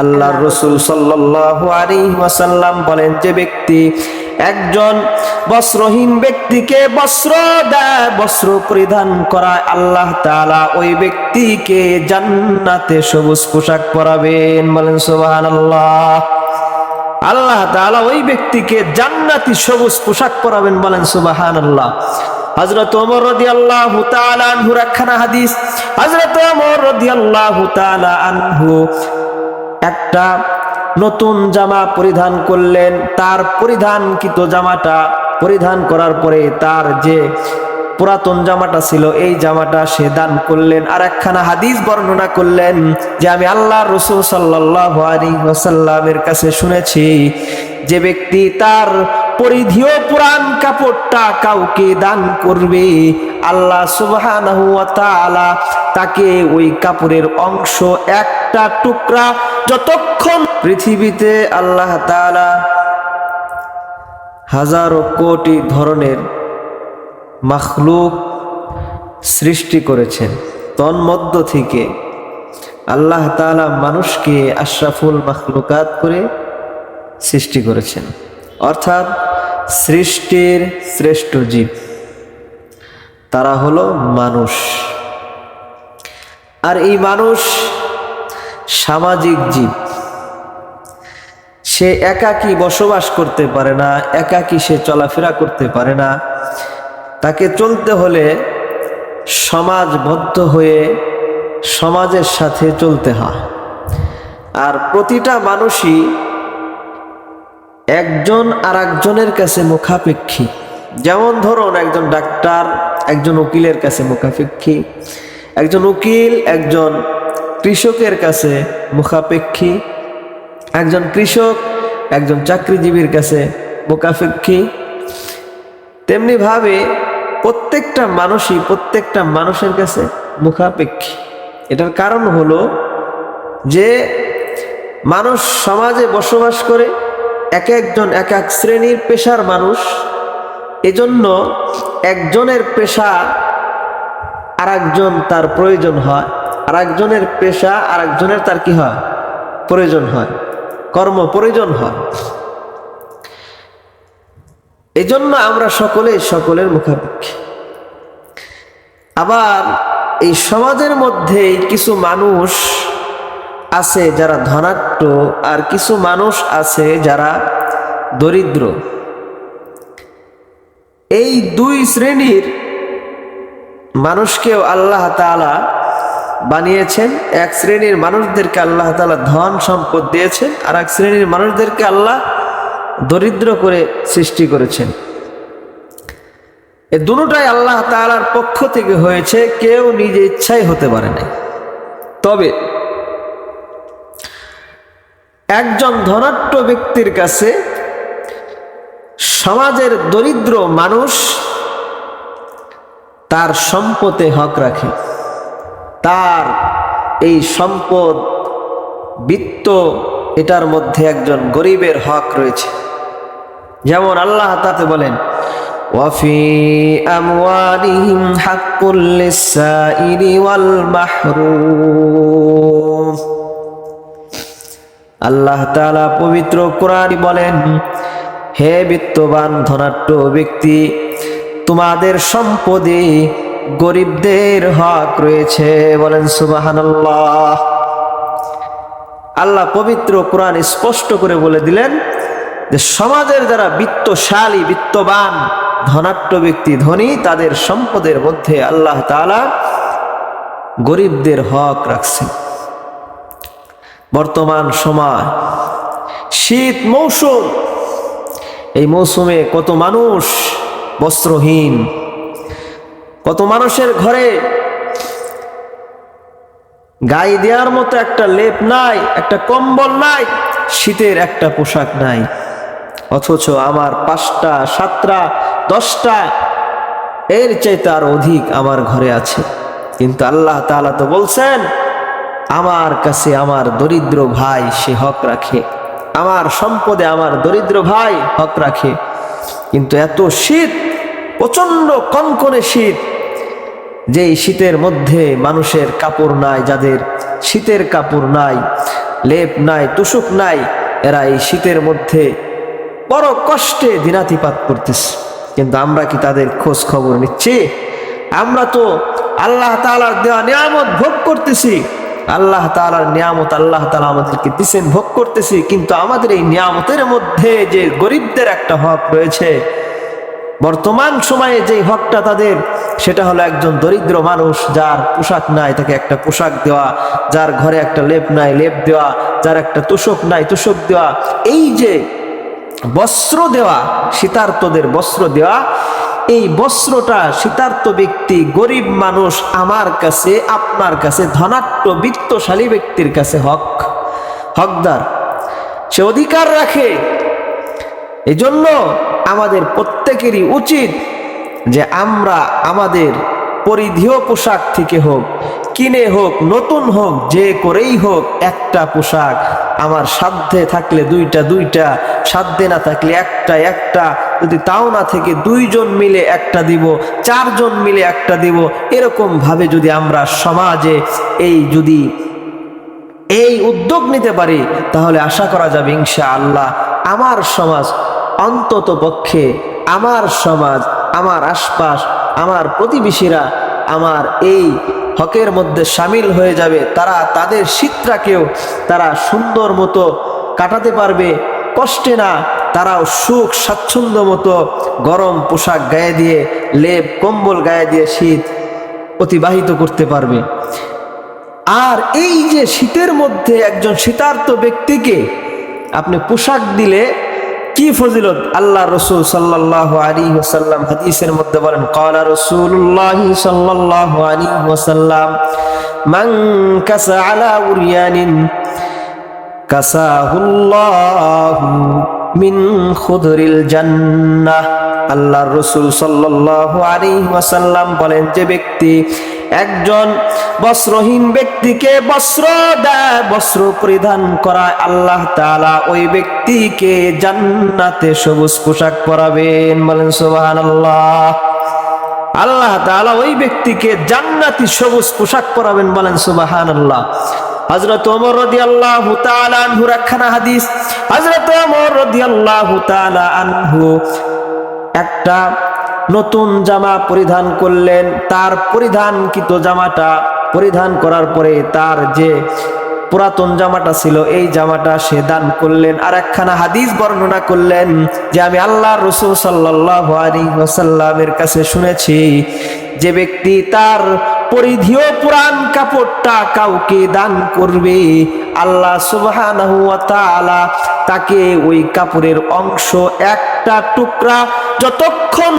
আল্লাহর রাসূল সাল্লাল্লাহু আলাইহি ওয়াসাল্লাম বলেন, যে ব্যক্তি একজন বস্ত্রহীন ব্যক্তিকে বস্ত্র দেয়, বস্ত্র পরিধান করায়, আল্লাহ তাআলা ওই ব্যক্তিকে জান্নাতে সবুজ পোশাক পরাবেন। বলেন সুবহানাল্লাহ। আল্লাহ তাআলা ওই ব্যক্তিকে জান্নাতি সবুজ পোশাক পরাবেন। বলেন সুবহানাল্লাহ। হযরত ওমর রাদিয়াল্লাহু তাআলা আনহু রাখানা হাদিস, হযরত ওমর রাদিয়াল্লাহু তাআলা আনহু একটা নতুন জামা পরিধান করলেন। তার পরিধানকৃত জামাটা পরিধান করার পরে তার যে পুরাতন জামাটা ছিল, এই জামাটা সে দান করলেন। আর একখানা হাদিস বর্ণনা করলেন যে আমি আল্লাহর রাসূল সাল্লাল্লাহু আলাইহি ওয়াসাল্লামের কাছে শুনেছি, যে ব্যক্তি তার পরিধেয় পুরান কাপড়টা কাউকে দান করবে, আল্লাহ সুবহানাহু ওয়া তাআলা তাকে ওই কাপড়ের অংশ একটা টুকরা, যতক্ষণ পৃথিবীতে আল্লাহ তাআলা হাজারো কোটি ধরনের মাখলুক সৃষ্টি করেছেন, তন্মধ্য থেকে আল্লাহ তাআলা মানুষকে আশরাফুল মাখলুকাত করে সৃষ্টি করেছেন, অর্থাৎ সৃষ্টির শ্রেষ্ঠ জীব তারা হলো মানুষ। আর এই মানুষ সামাজিক জীব, সে একাকী বসবাস করতে পারে না, একাকী সে চলাফেরা করতে পারে না। তাকে চলতে হলে সমাজবদ্ধ হয়ে সমাজের সাথে চলতে হয়। আর প্রতিটা মানুষই একজন আর একজনের কাছে মুখাপেক্ষী। যেমন ধরুন, একজন ডাক্তার একজন উকিলের কাছে মুখাপেক্ষী, একজন উকিল একজন কৃষকের কাছে মুখাপেক্ষী, একজন কৃষক একজন চাকরিজীবীর কাছে মুখাপেক্ষী। তেমনি ভাবে প্রত্যেকটা মানুষই প্রত্যেকটা মানুষের কাছে মুখাপেক্ষী। এটার কারণ হলো যে মানুষ সমাজে বসবাস করে, এক একজন এক এক শ্রেণীর পেশার মানুষ। এজন্য একজনের পেশা আর একজন তার প্রয়োজন হয়, আর একজনের পেশা আর একজনের তার কি হয়, প্রয়োজন হয়, কর্ম প্রয়োজন হয়। এজন্য আমরা সকলের মুখাপেক্ষী। আবার এই সমাজের মধ্যে কিছু মানুষ আছে যারা ধনাঢ্য, আর কিছু মানুষ আছে যারা দরিদ্র। এই দুই শ্রেণীর মানুষকেও আল্লাহ তাআলা বানিয়েছেন। এক শ্রেণীর মানুষদেরকে আল্লাহ তাআলা ধন সম্পদ দিয়েছেন, আর এক শ্রেণীর মানুষদেরকে আল্লাহ দরিদ্র করে সৃষ্টি করেছেন। এই দুটোটাই আল্লাহ তাআলার পক্ষ থেকে হয়েছে, কেউ নিজে ইচ্ছাই হতে পারে না। তবে একজন ধনাঢ্য ব্যক্তির কাছে সমাজের দরিদ্র মানুষ তার সম্পদে হক রাখে, তার এই সম্পদ বিত্ত এটার মধ্যে একজন গরিবের হক রয়েছে। যেমন আল্লাহ তাতে বলেন, ওয়াফি আমওয়ালিহিম হাক্কুল লিসসাইলি ওয়াল মাহরুম। আল্লাহ তাআলা পবিত্র কোরআনে বলেন, হে বিত্তবান ধনাঢ্য ব্যক্তি, তোমাদের সম্পদে গরিবদের হক রয়েছে। বলেন সুবহানাল্লাহ। আল্লাহ পবিত্র কোরআন স্পষ্ট করে বলে দিলেন যে সমাজের যারা বিত্তশালী, বিত্তবান, ধনাঢ্য ব্যক্তি, ধনী, তাদের সম্পদের মধ্যে আল্লাহ তাআলা গরিবদের হক রাখছেন। বর্তমান সময় শীত মৌসুম, এই মৌসুমে কত মানুষ বস্ত্রহীন, কত মানুষের ঘরে গায়ে দেওয়ার মতো একটা লেপ নাই, একটা কম্বল নাই, শীতের একটা পোশাক নাই। অথচ আমার 5টা 7টা 10টা এর চাইতে আর অধিক আমার ঘরে আছে। কিন্তু আল্লাহ তাআলা তো বলছেন, আমার কাছে আমার দরিদ্র ভাই সে হক রাখে, আমার সম্পদে আমার দরিদ্র ভাই হক রাখে। কিন্তু এত শীত, প্রচন্ড কনকনে শীত, যেই শীতের মধ্যে মানুষের কাপড় নাই, যাদের শীতের কাপড় নাই, লেপ নাই, তুষক নাই, এরা এই শীতের মধ্যে বড় কষ্টে দিনাতিপাত করতেছে। কিন্তু আমরা কি তাদের খোঁজ খবর নিচ্ছি? আমরা তো আল্লাহ তাআলার দেওয়া নিয়ামত ভোগ করতেছি, আল্লাহ তাআলার নিয়ামত আল্লাহ তাআলা আমাদেরকে দিচ্ছেন, ভোগ করতেছি। কিন্তু আমাদের এই নিয়ামতের মধ্যে যে গরিবদের একটা হক রয়েছে, বর্তমান সময়ে যে হকটা তাদের, সেটা হলো একজন দরিদ্র মানুষ যার পোশাক নাই তাকে একটা পোশাক দেওয়া, যার ঘরে একটা লেপ নাই লেপ দেওয়া, যার একটা তোষক নাই তোষক দেওয়া। এই যে বস্ত্র দেওয়া, শীতার্তদের বস্ত্র দেওয়া, এই বস্ত্রটা শীতার্ত ব্যক্তি, গরিব মানুষ আমার কাছে, আপনার কাছে, ধনাঢ্য বিত্তশালী ব্যক্তির কাছে হকদার, সে অধিকার রাখে। এজন্য আমাদের প্রত্যেকেরই উচিত যে আমরা আমাদের পরিধেয় পোশাক থেকে হোক, কিনে হোক, নতুন হোক, যে করেই হোক, একটা পোশাক আমার সাধ্যে থাকলে দুইটা, সাধ্যে না থাকলে একটা, যদি তাও না থেকে 2 জন মিলে একটা দিব, 4 জন মিলে একটা দিব। এরকম ভাবে যদি আমরা সমাজে এই উদ্যোগ নিতে পারি, তাহলে আশা করা যাবে ইনশাআল্লাহ আমার সমাজ, অন্তত পক্ষে আমার সমাজ, আমার আশপাশ, আমার প্রতিবেশীরা আমার এই হকের মধ্যে সামিল হয়ে যাবে। তারা তাদের শীতটাকেও তারা সুন্দর মতো কাটাতে পারবে, কষ্টে না, তারাও সুখ স্বাচ্ছন্দ্য মতো গরম পোশাক গায়ে দিয়ে, লেপ কম্বল গায়ে দিয়ে শীত অতিবাহিত করতে পারবে। আর এই যে শীতের মধ্যে একজন শীতার্ত ব্যক্তিকে আপনি পোশাক দিলে কি ফজিলত, আল্লাহ রাসূল সাল্লাল্লাহু আলাইহি ওয়াসাল্লাম হাদিসের মধ্যে বলেন, ক্বালা রাসূলুল্লাহ সাল্লাল্লাহু আলাইহি ওয়াসাল্লাম, মান কাসা আলা উরয়ানিন কাসাহুল্লাহু মিন খুদরিল জান্নাহ। আল্লাহর রাসূল সাল্লাল্লাহু আলাইহি ওয়াসাল্লাম বলেন, যে ব্যক্তি একজন বস্ত্রহীন ব্যক্তিকে বস্ত্র দেয়, বস্ত্র পরিধান করায়, আল্লাহ তাআলা ওই ব্যক্তিকে জান্নাতে সবুজ পোশাক পরাবেন। বলেন সুবহানাল্লাহ। আল্লাহ তাআলা ওই ব্যক্তিকে জান্নাতি সবুজ পোশাক পরাবেন। বলেন সুবহানাল্লাহ। হযরত ওমর রাদিয়াল্লাহু তাআলা আনহু রাখানা হাদিস, হযরত ওমর রাদিয়াল্লাহু তাআলা আনহু একটা নতুন জামা পরিধান করলেন। তার পরিধানকৃত জামাটা পরিধান করার পরে তার যে পুরাতন জামাটা ছিল, এই জামাটা সে দান করলেন। আর একখানা হাদিস বর্ণনা করলেন যে আমি আল্লাহর রাসূল সাল্লাল্লাহু আলাইহি ওয়াসাল্লামের কাছে শুনেছি, যে ব্যক্তি তার পরিধেয় পুরান কাপড়টা কাউকে দান করবে, আল্লাহ সুবহানাহু ওয়া তাআলা তাকে ওই কাপড়ের অংশ, একটা টুকরা যতক্ষণ